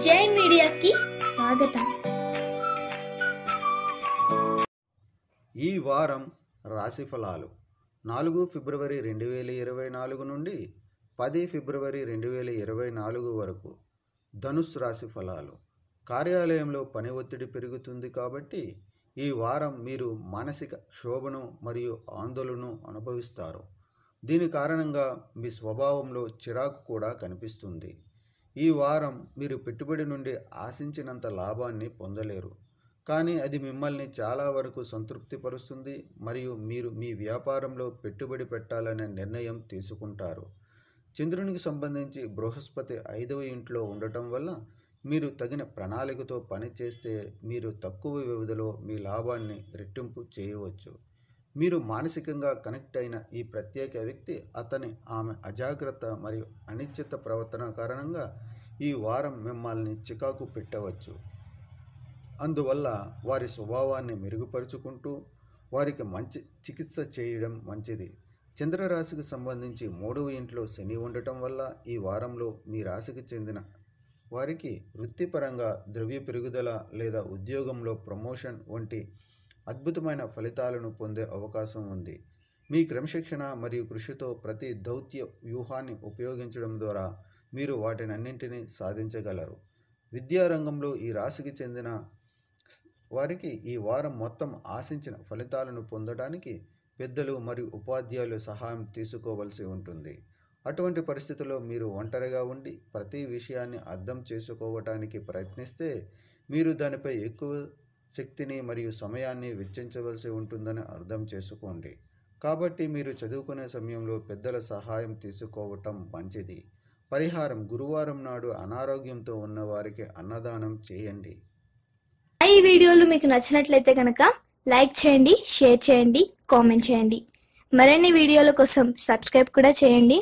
జై మీడియాకి స్వాగతం. ఈ వారం రాశి ఫలాలు 4 ఫిబ్రవరి 2024 నుండి 10 ఫిబ్రవరి 2024 వరకు. ధనుస్సు రాశి ఫలాలు. కార్యాలయంలో పని ఒత్తిడి పెరుగుతుంది కాబట్టి ఈ వారం మీరు మానసిక క్షోభను మరియు ఆందోళనను అనుభవిస్తారు. దీని కారణంగా మీ స్వభావంలో చిరాకు కూడా కనిపిస్తుంది. ఈ వారం మీరు పెట్టుబడి నుండి ఆశించినంత లాభాన్ని పొందలేరు, కానీ అది మిమ్మల్ని చాలా వరకు సంతృప్తిపరుస్తుంది మరియు మీరు మీ వ్యాపారంలో పెట్టుబడి పెట్టాలనే నిర్ణయం తీసుకుంటారు. చంద్రునికి సంబంధించి బృహస్పతి 5వ ఇంట్లో ఉండటం వల్ల మీరు తగిన ప్రణాళికతో పనిచేస్తే మీరు తక్కువ వ్యవధిలో మీ లాభాన్ని రెట్టింపు చేయవచ్చు. మీరు మానసికంగా కనెక్ట్ అయిన ఈ ప్రత్యేక వ్యక్తి ఆమె అజాగ్రత్త మరియు అనిశ్చిత ప్రవర్తన కారణంగా ఈ వారం మిమ్మల్ని చికాకు పెట్టవచ్చు. అందువల్ల వారి స్వభావాన్ని మెరుగుపరుచుకుంటూ వారికి మంచి చికిత్స చేయడం మంచిది. చంద్రరాశికి సంబంధించి 3వ ఇంట్లో శని ఉండటం వల్ల ఈ వారంలో మీ రాశికి చెందిన వారికి వృత్తిపరంగా ద్రవ్య పెరుగుదల లేదా ఉద్యోగంలో ప్రమోషన్ వంటి అద్భుతమైన ఫలితాలను పొందే అవకాశం ఉంది. మీ క్రమశిక్షణ మరియు కృషితో ప్రతి దౌత్య వ్యూహాన్ని ఉపయోగించడం ద్వారా మీరు వాటినన్నింటినీ సాధించగలరు. విద్యారంగంలో ఈ రాశికి చెందిన వారికి ఈ వారం మొత్తం ఆశించిన ఫలితాలను పొందడానికి పెద్దలు మరియు ఉపాధ్యాయుల సహాయం తీసుకోవలసి ఉంటుంది. అటువంటి పరిస్థితుల్లో మీరు ఒంటరిగా ఉండి ప్రతి విషయాన్ని అర్థం చేసుకోవటానికి ప్రయత్నిస్తే మీరు దానిపై ఎక్కువ శక్తిని మరియు సమయాన్ని వెచ్చించవలసి ఉంటుందని అర్థం చేసుకోండి. కాబట్టి మీరు చదువుకునే సమయంలో పెద్దల సహాయం తీసుకోవటం మంచిది. పరిహారం: గురువారం నాడు అనారోగ్యంతో ఉన్న వారికి అన్నదానం చేయండి. ఈ వీడియోలు మీకు నచ్చినట్లయితే కనుక లైక్ చేయండి, షేర్ చేయండి, కామెంట్ చేయండి. మరిన్ని వీడియోల కోసం సబ్స్క్రైబ్ కూడా చేయండి.